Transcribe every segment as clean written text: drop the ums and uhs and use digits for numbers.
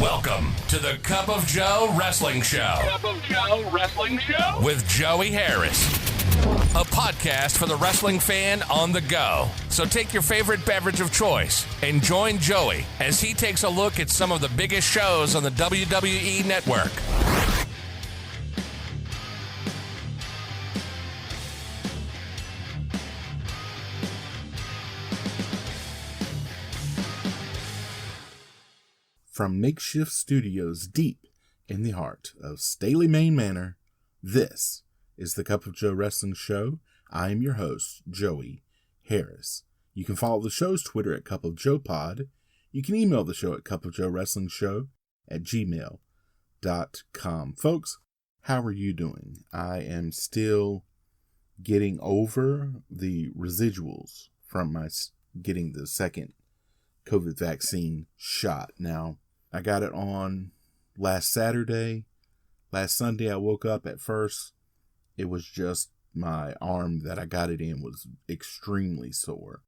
Welcome to the Cup of Joe Wrestling Show. Cup of Joe Wrestling Show? With Joey Harris. A podcast for the wrestling fan on the go. So take your favorite beverage of choice and join Joey as he takes a look at some of the biggest shows on the WWE Network. From makeshift studios deep in the heart of Staley, Maine Manor, this is the Cup of Joe Wrestling Show. I am your host, Joey Harris. You can follow the show's Twitter at Cup of Joe Pod. You can email the show at cupofjoewrestlingshow@gmail.com. Folks, how are you doing? I am still getting over the residuals from my getting the second COVID vaccine shot. Now, I got it on last Saturday. Last Sunday, I woke up at first. It was just my arm that I got it in was extremely sore.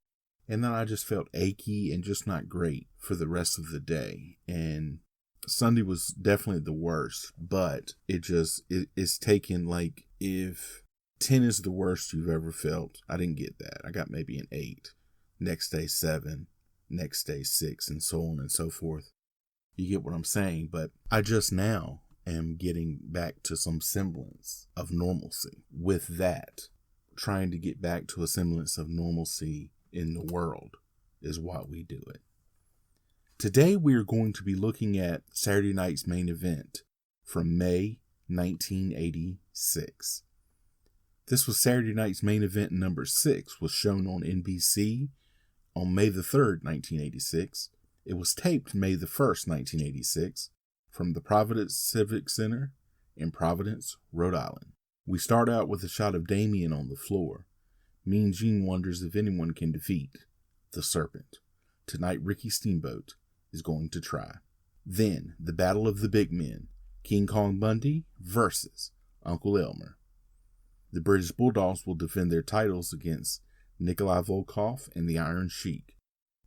And then I just felt achy and just not great for the rest of the day. And Sunday was definitely the worst, but it's taken, like, if 10 is the worst you've ever felt, I didn't get that. I got maybe an 8. Next day, 7. Next day 6, and so on and so forth. You get what I'm saying? But I just now am getting back to some semblance of normalcy. With that, trying to get back to a semblance of normalcy in the world is why we do it. Today we are going to be looking at Saturday night's main event from May 1986. This was Saturday night's main event number 6, was shown on NBC on May the 3rd, 1986. It was taped May the 1st, 1986, from the Providence Civic Center in Providence, Rhode Island. We start out with a shot of Damien on the floor. Mean Gene wonders if anyone can defeat the Serpent. Tonight, Ricky Steamboat is going to try. Then, the battle of the big men, King Kong Bundy versus Uncle Elmer. The British Bulldogs will defend their titles against Nikolai Volkov and the Iron Sheik.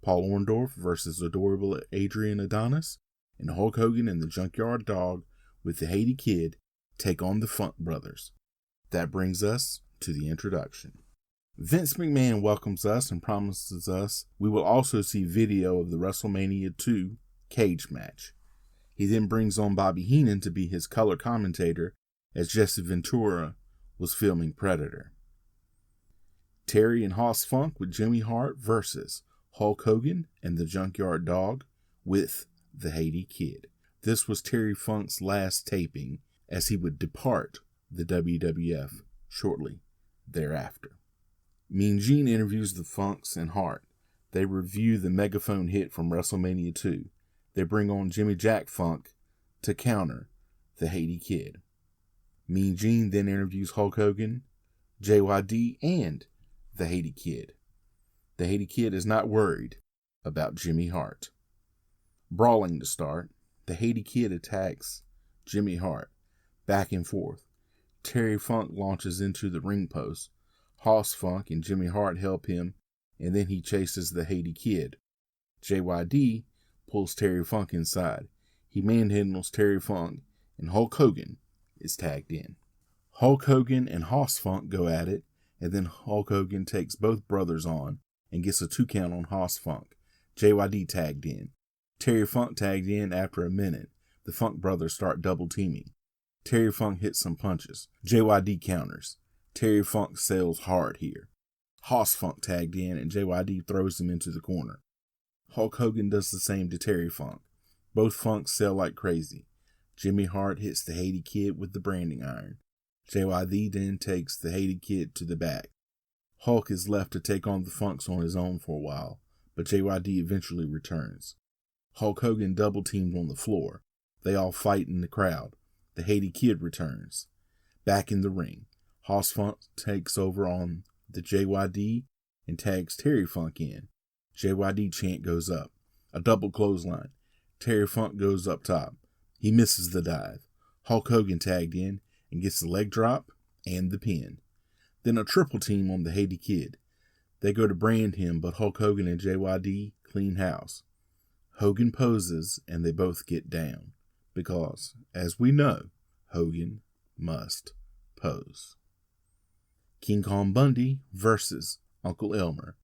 Paul Orndorff versus adorable Adrian Adonis, and Hulk Hogan and the Junkyard Dog with the Haiti Kid take on the Funk Brothers. That brings us to the introduction. Vince McMahon welcomes us and promises us we will also see video of the WrestleMania 2 cage match. He then brings on Bobby Heenan to be his color commentator as Jesse Ventura was filming Predator. Terry and Hoss Funk with Jimmy Hart versus Hulk Hogan and the Junkyard Dog with the Haiti Kid. This was Terry Funk's last taping as he would depart the WWF shortly thereafter. Mean Gene interviews the Funks and Hart. They review the megaphone hit from WrestleMania 2. They bring on Jimmy Jack Funk to counter the Haiti Kid. Mean Gene then interviews Hulk Hogan, JYD, and the Haiti Kid. The Haiti Kid is not worried about Jimmy Hart. Brawling to start, the Haiti Kid attacks Jimmy Hart. Back and forth. Terry Funk launches into the ring post. Hoss Funk and Jimmy Hart help him, and then he chases the Haiti Kid. JYD pulls Terry Funk inside. He manhandles Terry Funk, and Hulk Hogan is tagged in. Hulk Hogan and Hoss Funk go at it, and then Hulk Hogan takes both brothers on and gets a 2 count on Hoss Funk. JYD tagged in. Terry Funk tagged in after a minute. The Funk brothers start double teaming. Terry Funk hits some punches. JYD counters. Terry Funk sails hard here. Hoss Funk tagged in and JYD throws him into the corner. Hulk Hogan does the same to Terry Funk. Both Funks sail like crazy. Jimmy Hart hits the Haiti Kid with the branding iron. JYD then takes the Haiti Kid to the back. Hulk is left to take on the Funks on his own for a while, but JYD eventually returns. Hulk Hogan double teamed on the floor. They all fight in the crowd. The Haiti Kid returns. Back in the ring, Hoss Funk takes over on the JYD and tags Terry Funk in. JYD chant goes up. A double clothesline. Terry Funk goes up top. He misses the dive. Hulk Hogan tagged in and gets the leg drop and the pin. Then a triple team on the Haiti Kid. They go to brand him, but Hulk Hogan and JYD clean house. Hogan poses and they both get down because, as we know, Hogan must pose. King Kong Bundy versus Uncle Elmer.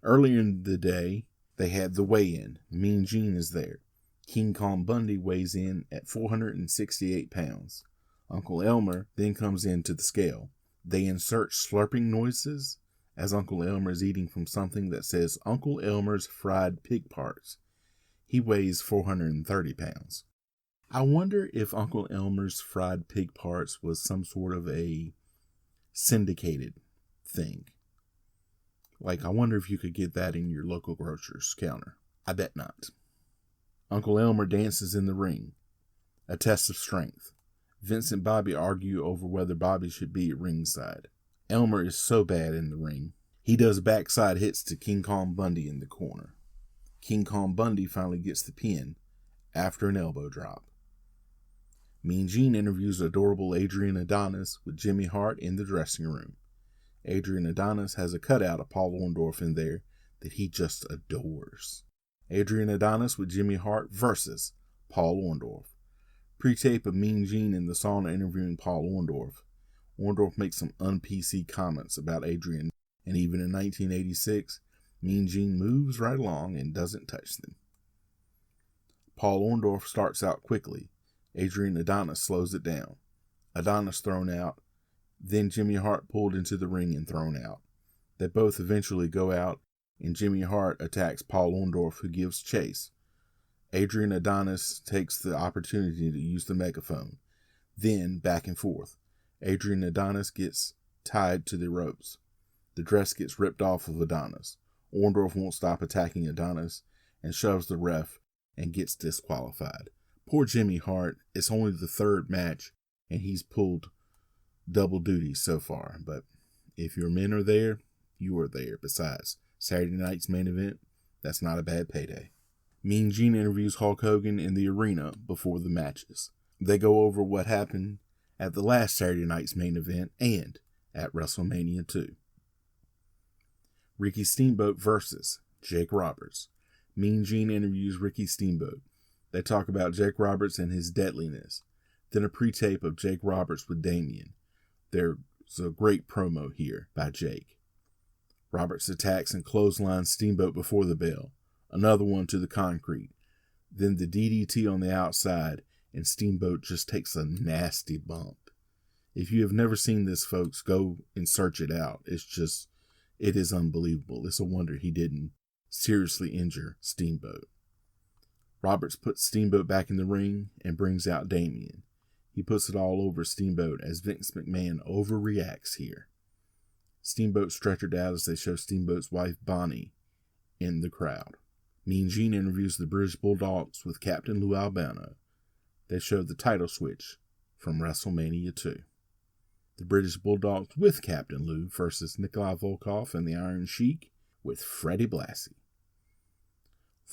Earlier in the day, they had the weigh-in. Mean Gene is there. King Kong Bundy weighs in at 468 pounds. Uncle Elmer then comes into the scale. They insert slurping noises as Uncle Elmer is eating from something that says Uncle Elmer's fried pig parts. He weighs 430 pounds. I wonder if Uncle Elmer's fried pig parts was some sort of a syndicated thing. Like, I wonder if you could get that in your local grocer's counter. I bet not. Uncle Elmer dances in the ring. A test of strength. Vince and Bobby argue over whether Bobby should be at ringside. Elmer is so bad in the ring. He does backside hits to King Kong Bundy in the corner. King Kong Bundy finally gets the pin after an elbow drop. Mean Gene interviews adorable Adrian Adonis with Jimmy Hart in the dressing room. Adrian Adonis has a cutout of Paul Orndorff in there that he just adores. Adrian Adonis with Jimmy Hart versus Paul Orndorff. Pre-tape of Mean Gene in the sauna interviewing Paul Orndorff. Orndorff makes some un-PC comments about Adrian, and even in 1986, Mean Gene moves right along and doesn't touch them. Paul Orndorff starts out quickly. Adrian Adonis slows it down. Adonis thrown out, then Jimmy Hart pulled into the ring and thrown out. They both eventually go out, and Jimmy Hart attacks Paul Orndorff, who gives chase. Adrian Adonis takes the opportunity to use the megaphone. Then, back and forth. Adrian Adonis gets tied to the ropes. The dress gets ripped off of Adonis. Orndorff won't stop attacking Adonis and shoves the ref and gets disqualified. Poor Jimmy Hart. It's only the third match, and he's pulled double duty so far. But if your men are there, you are there. Besides, Saturday night's main event, that's not a bad payday. Mean Gene interviews Hulk Hogan in the arena before the matches. They go over what happened at the last Saturday night's main event and at WrestleMania 2. Ricky Steamboat versus Jake Roberts. Mean Gene interviews Ricky Steamboat. They talk about Jake Roberts and his deadliness. Then a pre-tape of Jake Roberts with Damien. There's a great promo here by Jake. Roberts attacks and clotheslines Steamboat before the bell. Another one to the concrete. Then the DDT on the outside, and Steamboat just takes a nasty bump. If you have never seen this, folks, go and search it out. It is unbelievable. It's a wonder he didn't seriously injure Steamboat. Roberts puts Steamboat back in the ring and brings out Damien. He puts it all over Steamboat as Vince McMahon overreacts here. Steamboat stretchered out as they show Steamboat's wife Bonnie in the crowd. Mean Gene interviews the British Bulldogs with Captain Lou Albano. They show the title switch from WrestleMania 2. The British Bulldogs with Captain Lou versus Nikolai Volkov and the Iron Sheik with Freddie Blassie.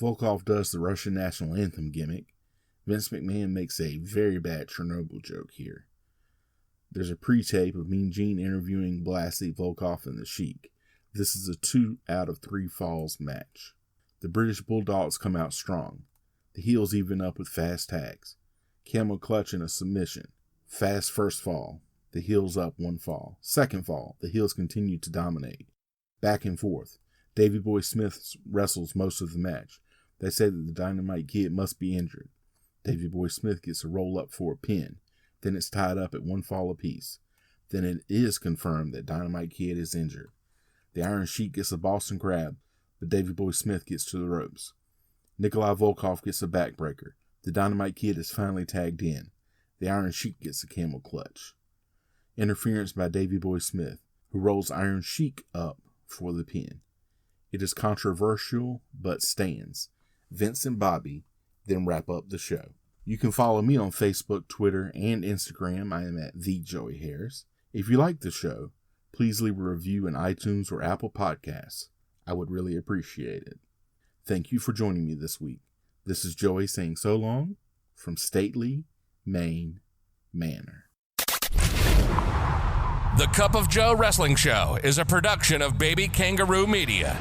Volkov does the Russian national anthem gimmick. Vince McMahon makes a very bad Chernobyl joke here. There's a pre-tape of Mean Gene interviewing Blassie, Volkov, and the Sheik. This is a 2 out of 3 falls match. The British Bulldogs come out strong. The heels even up with fast tags. Camel clutch and a submission. Fast first fall. The heels up 1 fall. Second fall. The heels continue to dominate. Back and forth. Davey Boy Smith wrestles most of the match. They say that the Dynamite Kid must be injured. Davey Boy Smith gets a roll up for a pin. Then it's tied up at 1 fall apiece. Then it is confirmed that Dynamite Kid is injured. The Iron Sheik gets a Boston Crab, but Davey Boy Smith gets to the ropes. Nikolai Volkov gets a backbreaker. The Dynamite Kid is finally tagged in. The Iron Sheik gets a camel clutch. Interference by Davey Boy Smith, who rolls Iron Sheik up for the pin. It is controversial, but stands. Vince and Bobby then wrap up the show. You can follow me on Facebook, Twitter, and Instagram. I am at @TheJoeyHarris. If you like the show, please leave a review in iTunes or Apple Podcasts. I would really appreciate it. Thank you for joining me this week. This is Joey saying so long from stately Maine Manor. The Cup of Joe Wrestling Show is a production of Baby Kangaroo Media.